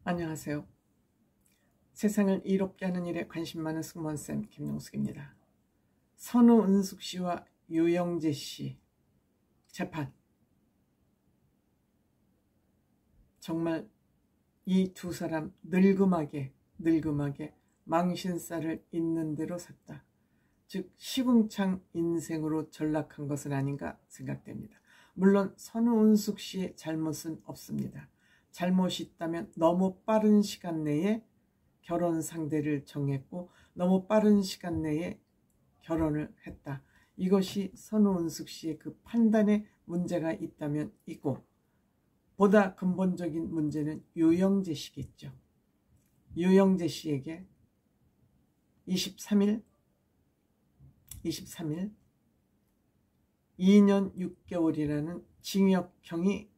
안녕하세요. 세상을 이롭게 하는 일에 관심 많은 승무원쌤 김용숙입니다. 선우은숙 씨와 유영재 씨 재판, 정말 이 두 사람 늙음하게 망신살을 있는 대로 샀다. 즉 시궁창 인생으로 전락한 것은 아닌가 생각됩니다. 물론 선우은숙 씨의 잘못은 없습니다. 잘못이 있다면 너무 빠른 시간 내에 결혼 상대를 정했고 너무 빠른 시간 내에 결혼을 했다. 이것이 선우은숙 씨의 그 판단에 문제가 있다면 있고, 보다 근본적인 문제는 유영재 씨겠죠. 유영재 씨에게 23일 2년 6개월이라는 징역형이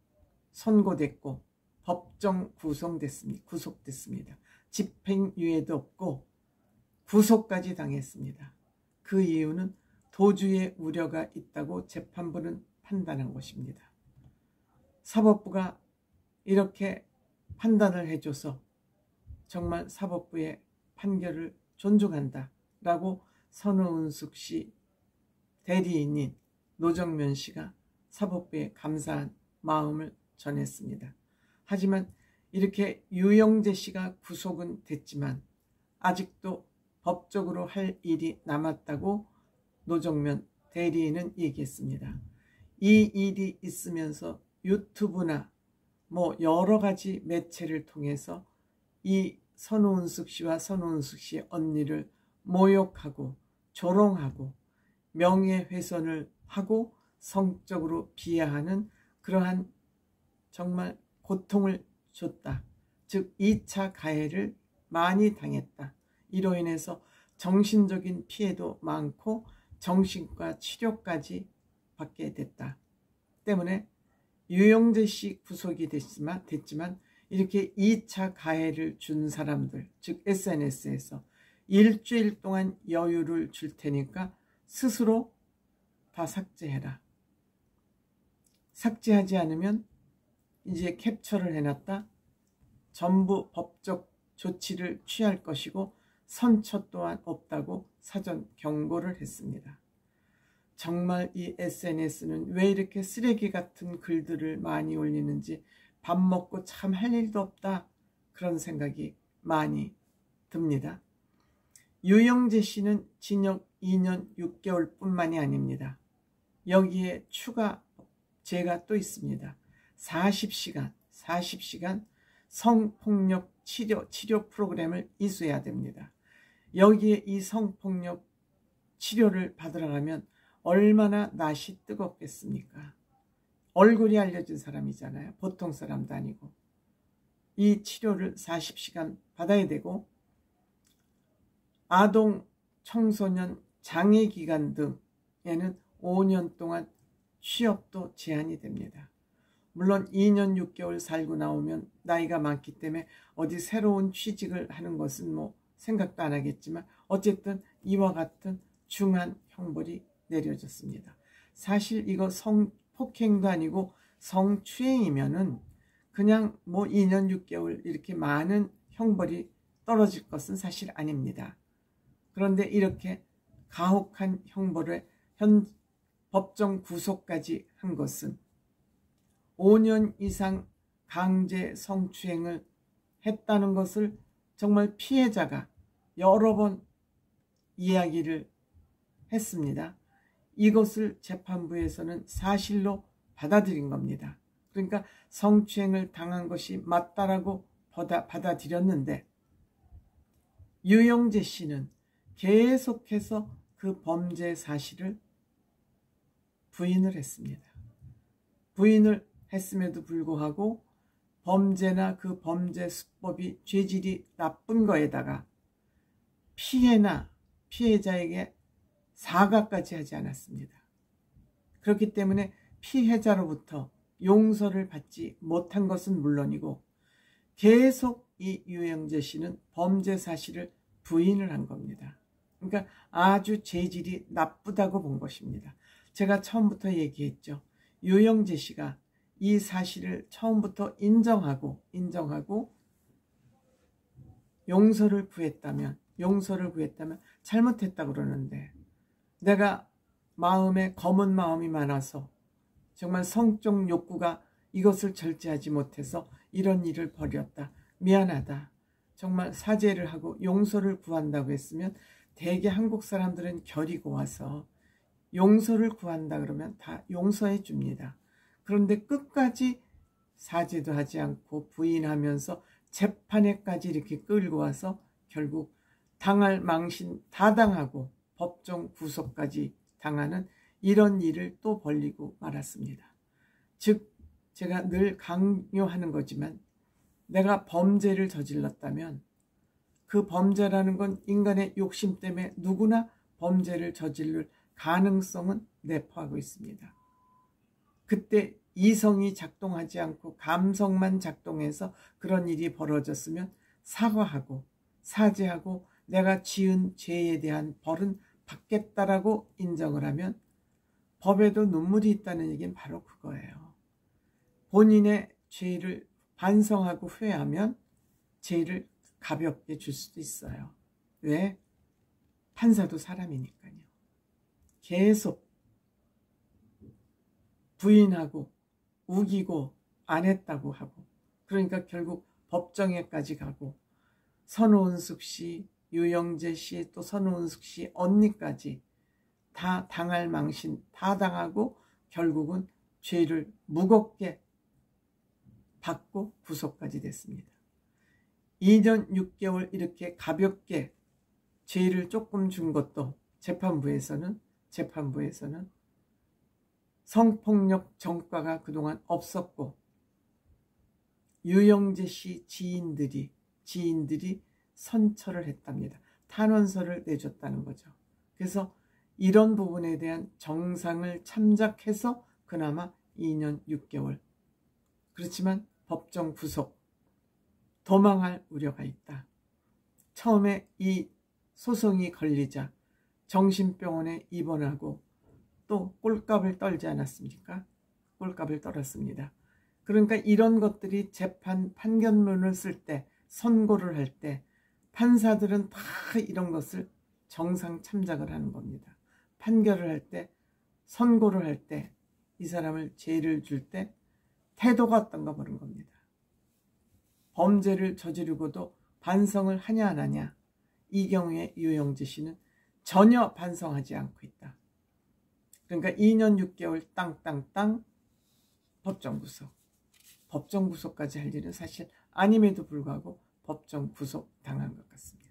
선고됐고 법정 구속됐습니다. 집행유예도 없고 구속까지 당했습니다. 그 이유는 도주의 우려가 있다고 재판부는 판단한 것입니다. 사법부가 이렇게 판단을 해줘서 정말 사법부의 판결을 존중한다 라고 선우은숙 씨 대리인인 노정면 씨가 사법부에 감사한 마음을 전했습니다. 하지만 이렇게 유영재 씨가 구속은 됐지만 아직도 법적으로 할 일이 남았다고 노정면 대리인은 얘기했습니다. 이 일이 있으면서 유튜브나 여러 가지 매체를 통해서 이 선우은숙 씨와 선우은숙 씨의 언니를 모욕하고 조롱하고 명예훼손을 하고 성적으로 비하하는 그러한 정말 고통을 줬다. 즉 2차 가해를 많이 당했다. 이로 인해서 정신적인 피해도 많고 정신과 치료까지 받게 됐다. 때문에 유영재 씨 구속이 됐지만 이렇게 2차 가해를 준 사람들, 즉 SNS에서 일주일 동안 여유를 줄 테니까 스스로 다 삭제해라. 삭제하지 않으면 이제 캡처를 해놨다. 전부 법적 조치를 취할 것이고 선처 또한 없다고 사전 경고를 했습니다. 정말 이 SNS는 왜 이렇게 쓰레기 같은 글들을 많이 올리는지 밥 먹고 참 할 일도 없다 그런 생각이 많이 듭니다. 유영재 씨는 징역 2년 6개월 뿐만이 아닙니다. 여기에 추가 죄가 또 있습니다. 40시간 성폭력 치료 프로그램을 이수해야 됩니다. 여기에 이 성폭력 치료를 받으러 가면 얼마나 낯이 뜨겁겠습니까? 얼굴이 알려진 사람이잖아요. 보통 사람도 아니고. 이 치료를 40시간 받아야 되고 아동, 청소년, 장애기관 등에는 5년 동안 취업도 제한이 됩니다. 물론 2년 6개월 살고 나오면 나이가 많기 때문에 어디 새로운 취직을 하는 것은 생각도 안 하겠지만 어쨌든 이와 같은 중한 형벌이 내려졌습니다. 사실 이거 성폭행도 아니고 성추행이면은 그냥 2년 6개월 이렇게 많은 형벌이 떨어질 것은 사실 아닙니다. 그런데 이렇게 가혹한 형벌을 법정 구속까지 한 것은 5년 이상 강제 성추행을 했다는 것을 정말 피해자가 여러 번 이야기를 했습니다. 이것을 재판부에서는 사실로 받아들인 겁니다. 그러니까 성추행을 당한 것이 맞다라고 받아들였는데 유영재 씨는 계속해서 그 범죄 사실을 부인을 했습니다. 부인을 했음에도 불구하고 범죄나 그 범죄 수법이 죄질이 나쁜 거에다가 피해자에게 사과까지 하지 않았습니다. 그렇기 때문에 피해자로부터 용서를 받지 못한 것은 물론이고 계속 이 유영재 씨는 범죄 사실을 부인을 한 겁니다. 그러니까 아주 죄질이 나쁘다고 본 것입니다. 제가 처음부터 얘기했죠. 유영재 씨가 이 사실을 처음부터 인정하고 용서를 구했다면 잘못했다 그러는데, 내가 마음에 검은 마음이 많아서 정말 성적 욕구가 이것을 절제하지 못해서 이런 일을 벌였다. 미안하다. 정말 사죄를 하고 용서를 구한다고 했으면 대개 한국 사람들은 결이고 와서 용서를 구한다 그러면 다 용서해 줍니다. 그런데 끝까지 사죄도 하지 않고 부인하면서 재판에까지 이렇게 끌고 와서 결국 당할 망신 다 당하고 법정 구속까지 당하는 이런 일을 또 벌이고 말았습니다. 즉 제가 늘 강요하는 거지만, 내가 범죄를 저질렀다면 그 범죄라는 건 인간의 욕심 때문에 누구나 범죄를 저지를 가능성은 내포하고 있습니다. 그때 이성이 작동하지 않고 감성만 작동해서 그런 일이 벌어졌으면 사과하고 사죄하고 내가 지은 죄에 대한 벌은 받겠다라고 인정을 하면 법에도 눈물이 있다는 얘기는 바로 그거예요. 본인의 죄를 반성하고 후회하면 죄를 가볍게 줄 수도 있어요. 왜? 판사도 사람이니까요. 계속 부인하고 우기고 안 했다고 하고, 그러니까 결국 법정에까지 가고 선우은숙 씨, 유영재 씨, 또 선우은숙 씨 언니까지 다 당할 망신 다 당하고 결국은 죄를 무겁게 받고 구속까지 됐습니다. 2년 6개월 이렇게 가볍게 죄를 조금 준 것도 재판부에서는 성폭력 전과가 그동안 없었고, 유영재 씨 지인들이 선처를 했답니다. 탄원서를 내줬다는 거죠. 그래서 이런 부분에 대한 정상을 참작해서 그나마 2년 6개월. 그렇지만 법정 구속, 도망할 우려가 있다. 처음에 이 소송이 걸리자 정신병원에 입원하고 또 꼴값을 떨지 않았습니까? 꼴값을 떨었습니다. 그러니까 이런 것들이 재판 판결문을 쓸 때, 선고를 할 때 판사들은 다 이런 것을 정상 참작을 하는 겁니다. 판결을 할 때, 선고를 할 때, 이 사람을 죄를 줄 때 태도가 어떤가 보는 겁니다. 범죄를 저지르고도 반성을 하냐 안 하냐. 이 경우에 유영재 씨는 전혀 반성하지 않고 있다. 그러니까 2년 6개월 땅땅땅 법정 구속. 법정 구속까지 할 일은 사실 아님에도 불구하고 법정 구속 당한 것 같습니다.